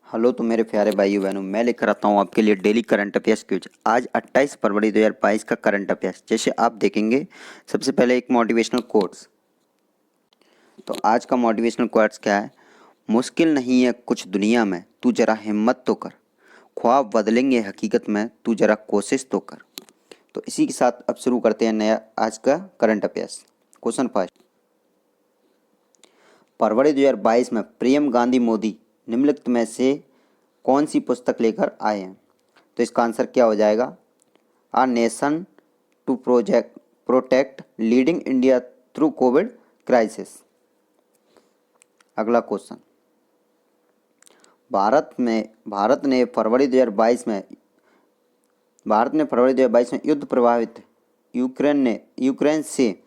Hello तो मेरे प्यारे भाइयों बहनों, मैं लेकर आता हूँ आपके लिए डेली करंट अफेयर्स क्विज। आज 28 फरवरी 2022 का करंट अफेयर्स। जैसे आप देखेंगे, सबसे पहले एक मोटिवेशनल कोट्स। तो आज का मोटिवेशनल कोट्स क्या है? मुश्किल नहीं है कुछ दुनिया में, तू जरा हिम्मत तो कर। ख्वाब बदलेंगे हकीकत में, तू जरा कोशिश तो कर। तो इसी के साथ अब शुरू करते हैं नया आज का करंट अफेयर्स। क्वेश्चन फर्स्ट, फरवरी 2022 में प्रियम गांधी मोदी निम्नलिखित में से कौन सी पुस्तक लेकर आए हैं? तो इसका आंसर क्या हो जाएगा? A nation to project protect leading India through Covid crisis. अगला क्वेश्चन, भारत ने फरवरी 2022 में युद्ध प्रभावित यूक्रेन से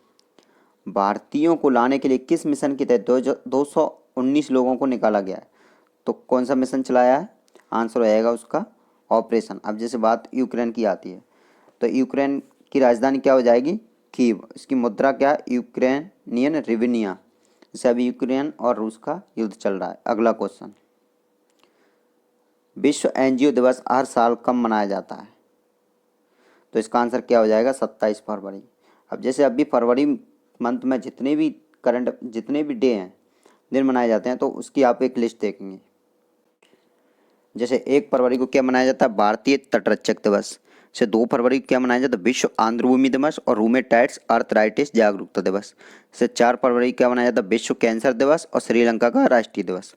भारतीयों को लाने के लिए किस मिशन के तहत 219 लोगों को निकाला गया है? तो कौन सा मिशन चलाया है? आंसर हो जाएगा उसका ऑपरेशन। अब जैसे बात यूक्रेन की आती है, तो यूक्रेन की राजधानी क्या हो जाएगी? कीव। इसकी मुद्रा क्या है? यूक्रेनियन रिविनिया। जैसे अभी यूक्रेन और रूस का युद्ध चल रहा है। अगला क्वेश्चन, विश्व एनजीओ दिवस हर साल कब मनाया जाता है? तो इसका आंसर क्या हो जाएगा? 27 फरवरी। अब जैसे अभी फरवरी मंथ में जितने भी डे हैं, दिन मनाए जाते हैं, तो उसकी आप एक लिस्ट देखेंगे। जैसे 1 फरवरी को क्या मनाया जाता है? भारतीय तटरक्षक दिवस। से 2 फरवरी को क्या मनाया जाता है? विश्व आर्द्रभूमि दिवस और रूमेटाइड्स अर्थराइटिस जागरूकता दिवस। से 4 फरवरी को क्या मनाया जाता है? विश्व कैंसर दिवस और श्रीलंका का राष्ट्रीय दिवस।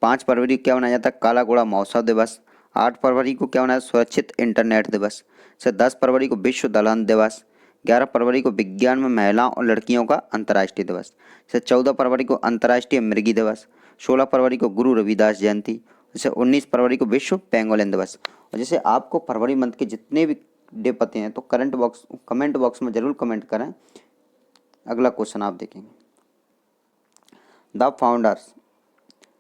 5 फरवरी को क्या मनाया जाता है? काला घोड़ा महोत्सव दिवस। 8 फरवरी को क्या मनाया जाता है? सुरक्षित इंटरनेट दिवस। से 10 फरवरी को विश्व दलहन दिवस। 11 फरवरी को विज्ञान में महिलाओं और लड़कियों का अंतर्राष्ट्रीय दिवस। से 14 फरवरी को अंतर्राष्ट्रीय मृगी दिवस। 16 फरवरी को गुरु रविदास जयंती। जैसे 19 फरवरी को विश्व पेंगोलिन दिवस। और जैसे आपको फरवरी मंथ के जितने भी डे पते हैं, तो कमेंट बॉक्स में जरूर कमेंट करें। अगला क्वेश्चन आप देखेंगे, the founders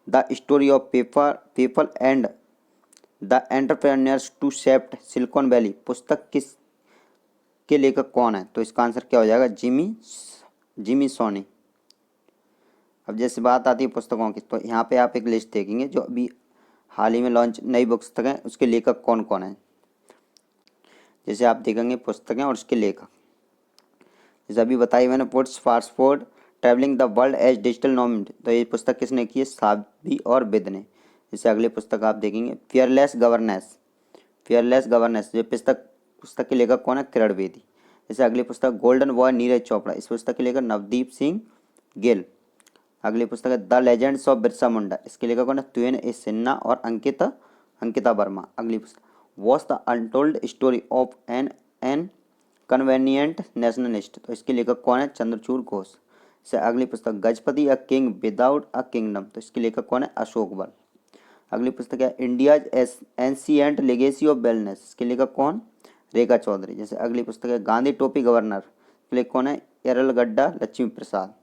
the story of PayPal and the entrepreneurs to shaped Silicon Valley पुस्तक किस के लेखक कौन है? तो इसका आंसर क्या हो जाएगा? जिमी सोनी। अब जैसे बात आती है पुस्तकों की, तो यहाँ पे आप एक लिस्ट देखेंगे जो अभी हाल ही में लॉन्च नई पुस्तक है, उसके लेखक कौन कौन है। जैसे आप देखेंगे पुस्तकें और उसके लेखक, जैसे अभी बताई मैंने, puts fast travelling the world as digital nomad. तो ये पुस्तक किसने की है? साबी और बिद ने। जैसे अगली पुस्तक आप देखेंगे, फियरलेस गवर्नेंस। ये पुस्तक के लेखक कौन है? किरण बेदी। जैसे अगली पुस्तक गोल्डन बॉय नीरज चोपड़ा। इस पुस्तक के लेखक नवदीप सिंह गिल। अगली पुस्तक है the legends of Birsa Munda. इसके लेखक कौन है? तुयन ए सिन्हा और अंकिता वर्मा। अगली पुस्तक was the untold story of an convenient nationalist. तो इसके लेखक कौन है? चंद्रचूड़ घोष। से अगली पुस्तक Gajapati a king without a kingdom. तो इसके लेखक कौन है? अशोक बल। अगली पुस्तक है India's ancient legacy of wellness. इसके लेखक कौन? रेखा चौधरी। जैसे अगली पुस्तक है गांधी टोपी गवर्नर। इसके लेखक कौन है? यरलगड्डा लक्ष्मी प्रसाद।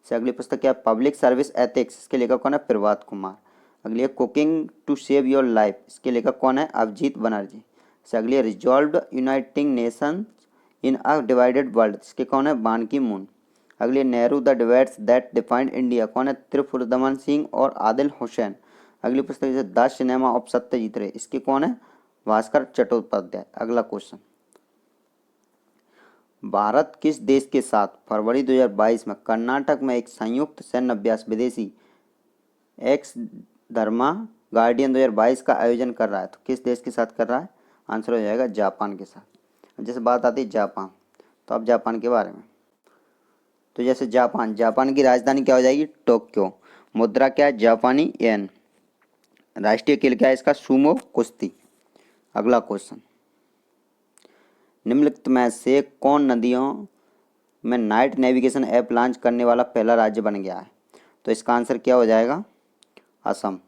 से अगली पुस्तक क्या? Public service ethics. इसके लेखक कौन है? प्रभात कुमार। अगली है cooking to save your life. इसके लेखक कौन है? अभिजीत बनर्जी। से अगली है resolve uniting nation in a divided world. इसके कौन है? Ban Ki Moon. अगली है Nehru the debates that defined India. कौन है? त्रिपुरदमन सिंह और आदिल हुसैन। अगली पुस्तक जैसे द सिनेमा ऑफ सत्यजीत रे। इसके कौन है? भास्कर चट्टोपाध्याय। अगला क्वेश्चन, भारत किस देश के साथ फरवरी 2022 में कर्नाटक में एक संयुक्त सैन्य अभ्यास विदेशी एक्स धर्मा गार्डियन 2022 का आयोजन कर रहा है? तो किस देश के साथ कर रहा है? आंसर हो जाएगा जापान के साथ। जैसे बात आती है जापान, तो अब जापान के बारे में, तो जैसे जापान की राजधानी क्या हो जाएगी? टोक्यो। मुद्रा क्या है? जापानी येन। राष्ट्रीय खेल क्या है इसका? सुमो कुश्ती। अगला क्वेश्चन, निम्नलिखित में से कौन नदियों में नाइट नेविगेशन ऐप लॉन्च करने वाला पहला राज्य बन गया है? तो इसका आंसर क्या हो जाएगा? असम।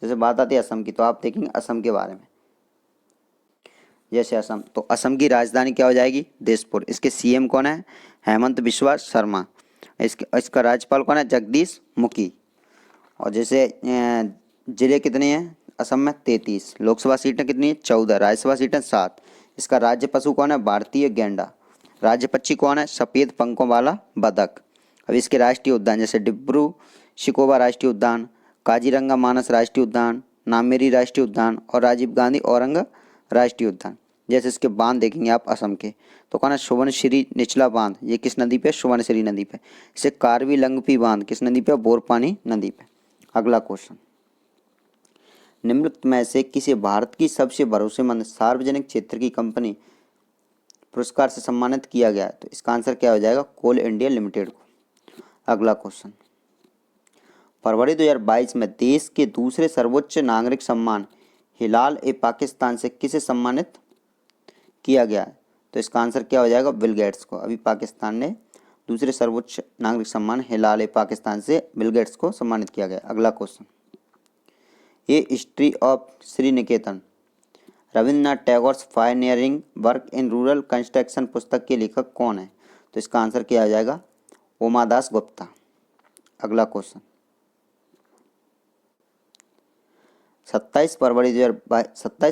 जैसे बात आती है असम की, तो आप देखेंगे असम के बारे में। जैसे असम, तो असम की राजधानी क्या हो जाएगी? दिसपुर। इसके सीएम कौन है? हेमंत बिश्वा शर्मा। इसका राज्यपाल कौन है? जगदीश मुखी। और जैसे जिले कितने हैं असम में? 33। लोकसभा सीटें कितनी है? 14। राज्यसभा सीटें 7। इसका राज्य पशु कौन है? भारतीय गैंडा। राज्य पक्षी कौन है? सफ़ेद पंखों वाला बतख। अब इसके राष्ट्रीय उद्यान, जैसे डिब्रू शिकोबा राष्ट्रीय उद्यान, काजीरंगा मानस राष्ट्रीय उद्यान, नामेरी राष्ट्रीय उद्यान और राजीव गांधी औरंग राष्ट्रीय उद्यान। जैसे इसके बांध देखेंगे आप असम के, तो कौन है, सुवर्णश्री निचला बांध, ये किस नदी पे, सुवर्णश्री नदी पे। इसे कार्बी लंगपी बांध किस नदी पे, बोरपानी नदी पे। अगला क्वेश्चन, निम्नलिखित में से किसे भारत की सबसे भरोसेमंद सार्वजनिक क्षेत्र की कंपनी पुरस्कार से सम्मानित किया गया है? तो इसका आंसर क्या हो जाएगा, कोल इंडिया लिमिटेड को। अगला क्वेश्चन, फरवरी 2022 में देश के दूसरे सर्वोच्च नागरिक सम्मान हिलाल ए पाकिस्तान से किसे सम्मानित किया गया है? तो इसका आंसर क्या हो जाएगा, बिल गेट्स को। अभी पाकिस्तान ने दूसरे सर्वोच्च नागरिक सम्मान हिलाल ए पाकिस्तान से बिल गेट्स को सम्मानित किया गया। अगला क्वेश्चन, ये history of Shri Niketan Rabindranath Tagore pioneering work in rural construction पुस्तक के लेखक कौन है? तो इसका आंसर क्या आ जाएगा, उमादास गुप्ता। अगला क्वेश्चन, 27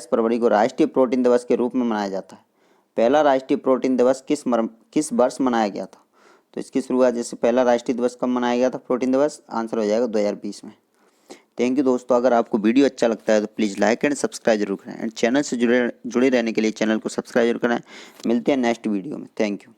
फरवरी को राष्ट्रीय प्रोटीन दिवस के रूप में मनाया जाता है। पहला राष्ट्रीय प्रोटीन दिवस किस वर्ष मनाया गया था? तो इसकी शुरुआत, जैसे पहला राष्ट्रीय दिवस कब मनाया गया था प्रोटीन दिवस, आंसर हो जाएगा 2020 में। थैंक यू दोस्तों, अगर आपको वीडियो अच्छा लगता है तो प्लीज़ लाइक एंड सब्सक्राइब जरूर करें, एंड चैनल से जुड़े रहने के लिए चैनल को सब्सक्राइब जरूर करें। मिलते हैं नेक्स्ट वीडियो में। Thank you.